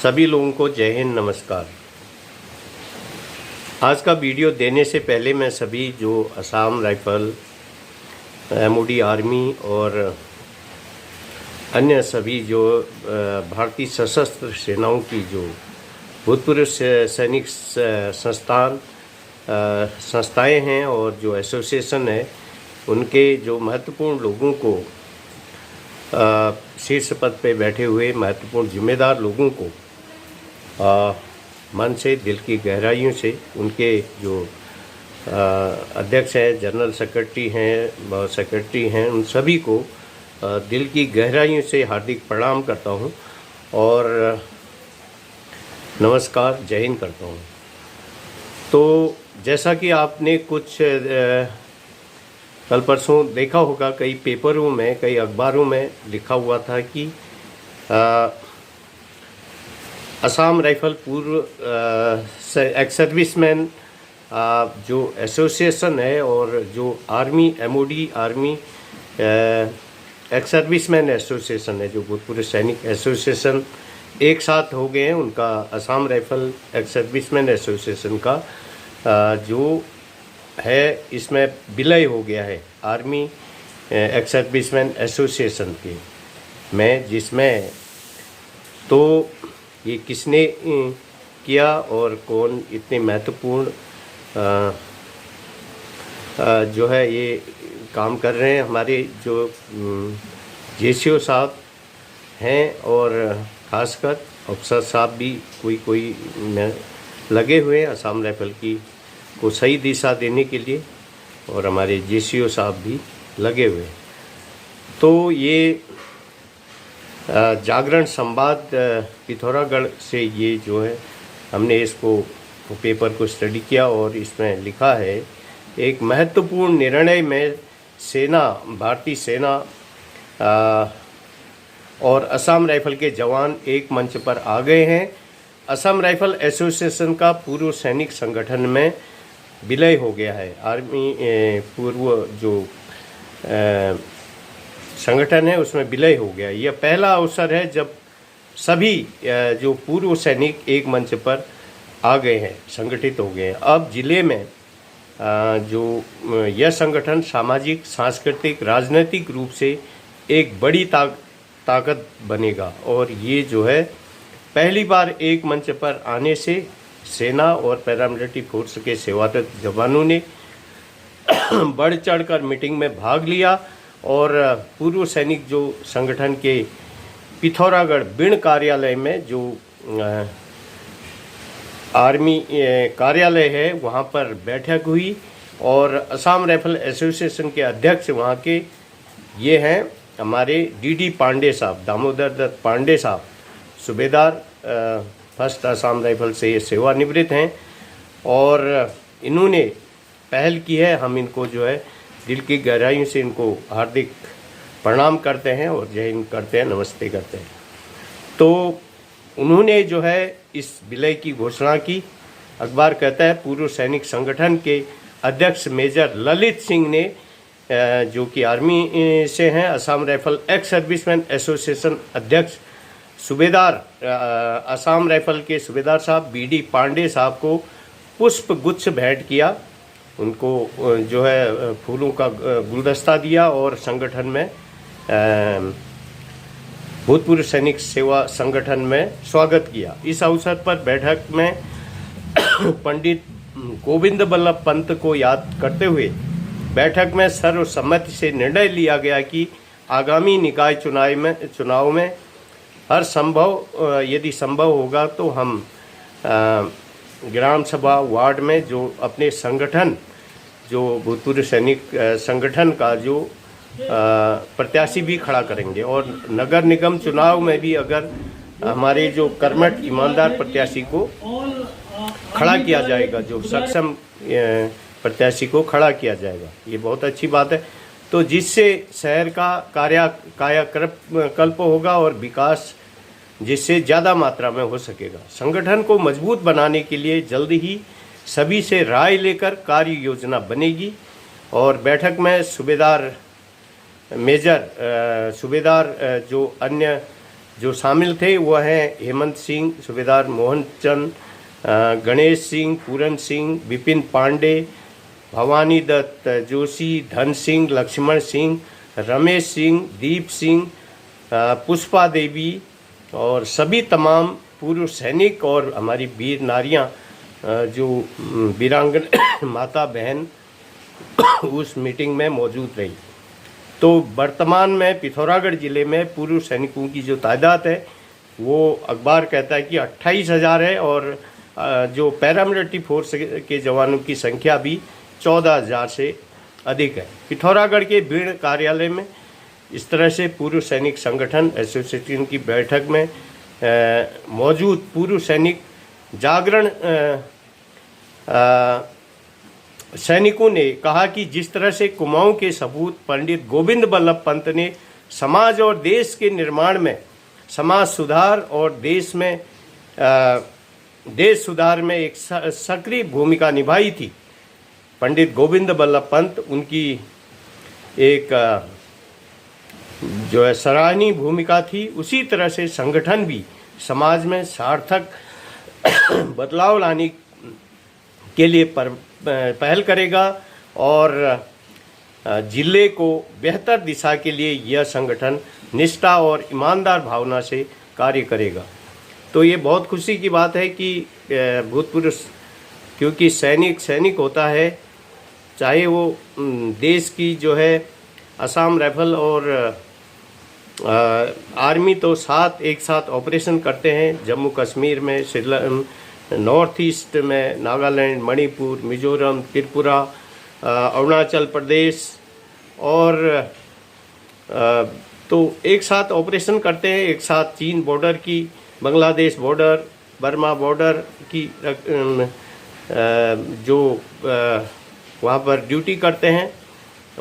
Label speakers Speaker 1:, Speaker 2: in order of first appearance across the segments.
Speaker 1: सभी लोगों को जय हिंद, नमस्कार। आज का वीडियो देने से पहले मैं सभी जो असम राइफल, एमओडी आर्मी और अन्य सभी जो भारतीय सशस्त्र सेनाओं की जो भूतपूर्व सैनिक संस्थाएं हैं और जो एसोसिएशन है, उनके जो महत्वपूर्ण लोगों को शीर्ष पद पे बैठे हुए महत्वपूर्ण जिम्मेदार लोगों को मन से, दिल की गहराइयों से, उनके जो अध्यक्ष हैं, जनरल सेक्रेटरी हैं, सेक्रेटरी हैं, उन सभी को दिल की गहराइयों से हार्दिक प्रणाम करता हूं और नमस्कार, जय हिंद करता हूं। तो जैसा कि आपने कुछ कल परसों देखा होगा, कई पेपरों में, कई अखबारों में लिखा हुआ था कि असम राइफल पूर्व एक्स सर्विसमैन जो एसोसिएशन है और जो army, MoD army ex serviceman association है, जो भूतपूर्व सैनिक एसोसिएशन एक साथ हो गए हैं। उनका Assam rifle ex serviceman association का जो है इसमें विलय हो गया है आर्मी एक्स सर्विसमैन एसोसिएशन के में, जिसमें तो ये किसने किया और कौन इतने महत्वपूर्ण जो है ये काम कर रहे हैं। हमारे जो जेसीओ साहब हैं और ख़ासकर अफसर साहब भी कोई में लगे हुए हैं असम राइफल की को सही दिशा देने के लिए, और हमारे जेसीओ साहब भी लगे हुए हैं। तो ये जागरण संवाद पिथौरागढ़ से ये जो है, हमने इसको पेपर को स्टडी किया और इसमें लिखा है, एक महत्वपूर्ण निर्णय में सेना, भारतीय सेना और असम राइफल के जवान एक मंच पर आ गए हैं। असम राइफल एसोसिएशन का पूर्व सैनिक संगठन में विलय हो गया है। आर्मी पूर्व जो संगठन है उसमें विलय हो गया। यह पहला अवसर है जब सभी जो पूर्व सैनिक एक मंच पर आ गए हैं, संगठित हो गए हैं। अब जिले में जो यह संगठन सामाजिक, सांस्कृतिक, राजनीतिक रूप से एक बड़ी ताकत बनेगा और ये जो है पहली बार एक मंच पर आने से सेना और पैरामिलिट्री फोर्स के सेवारत जवानों ने बढ़ चढ़कर मीटिंग में भाग लिया और पूर्व सैनिक जो संगठन के पिथौरागढ़ बिण कार्यालय में जो आर्मी कार्यालय है वहाँ पर बैठक हुई और असम राइफल एसोसिएशन के अध्यक्ष वहाँ के ये हैं हमारे डीडी पांडे साहब, दामोदर दत्त पांडे साहब, सूबेदार फर्स्ट असम राइफल से ये सेवानिवृत्त हैं और इन्होंने पहल की है। हम इनको जो है दिल की गहराइयों से इनको हार्दिक प्रणाम करते हैं और जय हिंद करते हैं, नमस्ते करते हैं। तो उन्होंने जो है इस विलय की घोषणा की। अखबार कहता है पूर्व सैनिक संगठन के अध्यक्ष मेजर ललित सिंह ने, जो कि आर्मी से हैं, Assam rifle ex serviceman association अध्यक्ष सूबेदार असम राइफल के सूबेदार साहब बीडी पांडे साहब को पुष्प गुच्छ भेंट किया। उनको जो है फूलों का गुलदस्ता दिया और संगठन में भूतपूर्व सैनिक सेवा संगठन में स्वागत किया। इस अवसर पर बैठक में पंडित गोविंद बल्लभ पंत को याद करते हुए बैठक में सर्वसम्मति से निर्णय लिया गया कि आगामी निकाय चुनाव में हर संभव, यदि संभव होगा तो हम ग्राम सभा वार्ड में जो अपने संगठन, जो भूतपूर्व सैनिक संगठन का जो प्रत्याशी भी खड़ा करेंगे और नगर निगम चुनाव में भी अगर हमारे जो कर्मठ ईमानदार प्रत्याशी को खड़ा किया जाएगा, जो सक्षम प्रत्याशी को खड़ा किया जाएगा, ये बहुत अच्छी बात है। तो जिससे शहर का कायाकल्प होगा और विकास जिससे ज़्यादा मात्रा में हो सकेगा। संगठन को मजबूत बनाने के लिए जल्द ही सभी से राय लेकर कार्य योजना बनेगी और बैठक में सूबेदार जो अन्य जो शामिल थे वह हैं हेमंत सिंह, सूबेदार मोहन चंद, गणेश सिंह, पूरन सिंह, विपिन पांडे, भवानी दत्त जोशी, धन सिंह, लक्ष्मण सिंह, रमेश सिंह, दीप सिंह, पुष्पा देवी और सभी तमाम पूर्व सैनिक और हमारी वीर नारियां जो वीरांगन माता बहन उस मीटिंग में मौजूद रही। तो वर्तमान में पिथौरागढ़ ज़िले में पूर्व सैनिकों की जो तादाद है वो अखबार कहता है कि 28,000 है और जो पैरामिलिट्री फोर्स के जवानों की संख्या भी 14,000 से अधिक है। पिथौरागढ़ के बीड़ कार्यालय में इस तरह से पूर्व सैनिक संगठन एसोसिएशन की बैठक में मौजूद पूर्व सैनिक जागरण सैनिकों ने कहा कि जिस तरह से कुमाऊं के सपूत पंडित गोविंद बल्लभ पंत ने समाज और देश के निर्माण में, समाज सुधार और देश सुधार में एक सक्रिय भूमिका निभाई थी। पंडित गोविंद बल्लभ पंत उनकी एक जो है सराहनीय भूमिका थी। उसी तरह से संगठन भी समाज में सार्थक बदलाव लाने के लिए पहल करेगा और जिले को बेहतर दिशा के लिए यह संगठन निष्ठा और ईमानदार भावना से कार्य करेगा। तो ये बहुत खुशी की बात है कि भूतपूर्व, क्योंकि सैनिक होता है, चाहे वो देश की जो है असम राइफल और आर्मी तो एक साथ ऑपरेशन करते हैं। जम्मू कश्मीर में, नॉर्थ ईस्ट में, नागालैंड, मणिपुर, मिजोरम, त्रिपुरा, अरुणाचल प्रदेश और तो एक साथ ऑपरेशन करते हैं। एक साथ चीन बॉर्डर की, बांग्लादेश बॉर्डर, बर्मा बॉर्डर की जो वहाँ पर ड्यूटी करते हैं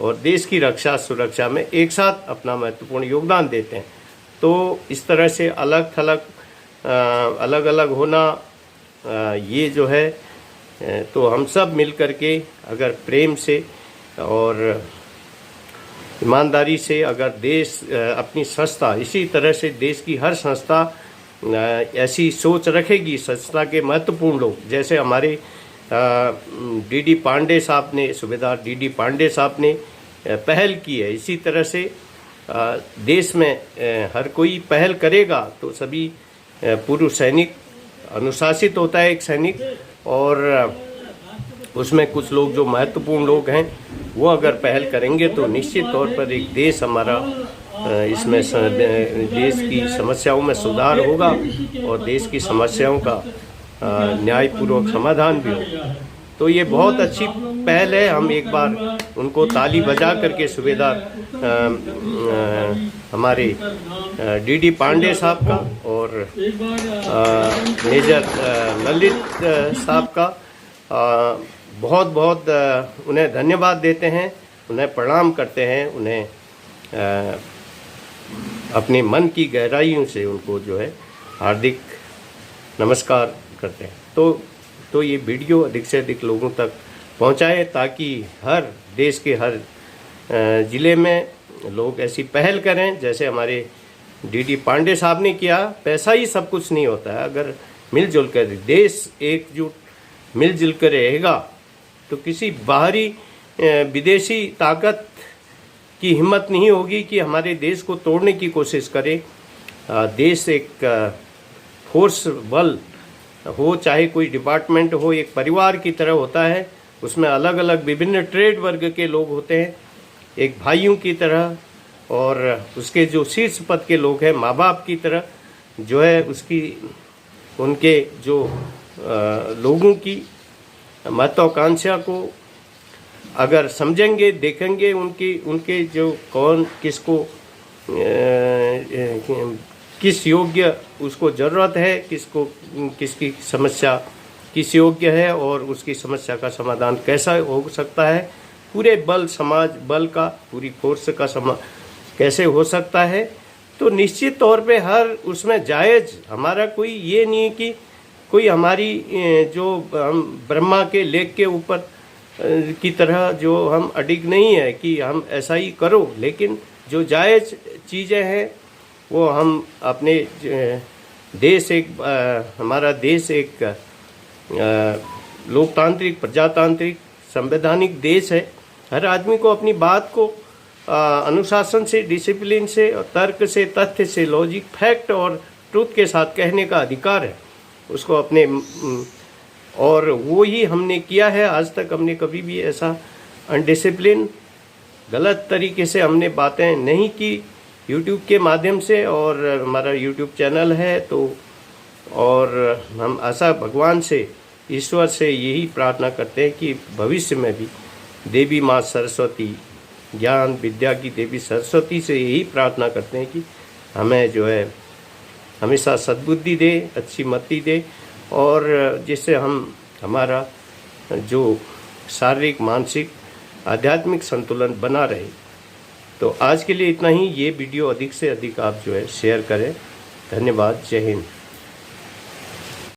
Speaker 1: और देश की रक्षा सुरक्षा में एक साथ अपना महत्वपूर्ण योगदान देते हैं। तो इस तरह से अलग अलग होना ये जो है, तो हम सब मिल कर के अगर प्रेम से और ईमानदारी से अगर देश अपनी संस्था, इसी तरह से देश की हर संस्था ऐसी सोच रखेगी, संस्था के महत्वपूर्ण लोग जैसे हमारे डीडी पांडे साहब ने, सूबेदार डीडी पांडे साहब ने पहल की है, इसी तरह से देश में हर कोई पहल करेगा तो सभी पूर्व सैनिक, अनुशासित होता है एक सैनिक, और उसमें कुछ लोग जो महत्वपूर्ण लोग हैं वो अगर पहल करेंगे तो निश्चित तौर पर एक देश हमारा इसमें देश की समस्याओं में सुधार होगा और देश की समस्याओं का न्यायपूर्वक समाधान भी होगा। तो ये बहुत अच्छी पहल है। हम एक बार उनको ताली बजा करके सूबेदार हमारे डीडी पांडे साहब का और मेजर ललित साहब का बहुत बहुत उन्हें धन्यवाद देते हैं, उन्हें प्रणाम करते हैं, उन्हें अपने मन की गहराइयों से उनको जो है हार्दिक नमस्कार करते हैं। तो ये वीडियो अधिक से अधिक लोगों तक पहुंचाए ताकि हर देश के हर ज़िले में लोग ऐसी पहल करें जैसे हमारे डीडी पांडे साहब ने किया। पैसा ही सब कुछ नहीं होता है, अगर मिलजुल कर देश एकजुट मिलजुल कर रहेगा तो किसी बाहरी विदेशी ताकत की हिम्मत नहीं होगी कि हमारे देश को तोड़ने की कोशिश करे। देश एक फोर्स बल हो, चाहे कोई डिपार्टमेंट हो, एक परिवार की तरह होता है। उसमें अलग अलग विभिन्न ट्रेड वर्ग के लोग होते हैं, एक भाइयों की तरह, और उसके जो शीर्ष पद के लोग हैं माँ बाप की तरह जो है उसकी उनके जो लोगों की महत्वाकांक्षा को अगर समझेंगे, देखेंगे, उनके जो कौन किसको किस योग्य उसको ज़रूरत है, किसकी समस्या किस योग्य है और उसकी समस्या का समाधान कैसा हो सकता है, पूरे बल समाज बल का, पूरी फोर्स का कैसे हो सकता है। तो निश्चित तौर पे हर उसमें जायज़, हमारा कोई ये नहीं कि कोई हमारी जो हम ब्रह्मा के लेख के ऊपर की तरह जो हम अडिग नहीं है कि हम ऐसा ही करो, लेकिन जो जायज़ चीज़ें हैं वो हम अपने देश हमारा देश एक लोकतांत्रिक प्रजातांत्रिक संवैधानिक देश है। हर आदमी को अपनी बात को अनुशासन से, डिसिप्लिन से और तर्क से, तथ्य से, लॉजिक, फैक्ट और ट्रूथ के साथ कहने का अधिकार है उसको अपने, और वो ही हमने किया है। आज तक हमने कभी भी ऐसा अनडिसिप्लिन गलत तरीके से हमने बातें नहीं की यूट्यूब के माध्यम से। और हमारा यूट्यूब चैनल है तो, और हम आशा भगवान से, ईश्वर से यही प्रार्थना करते हैं कि भविष्य में भी देवी माँ सरस्वती, ज्ञान विद्या की देवी सरस्वती से यही प्रार्थना करते हैं कि हमें जो है हमेशा सद्बुद्धि दे, अच्छी मति दे, और जिससे हम हमारा जो शारीरिक, मानसिक, आध्यात्मिक संतुलन बना रहे। तो आज के लिए इतना ही। ये वीडियो अधिक से अधिक आप जो है शेयर करें। धन्यवाद। जय हिंद।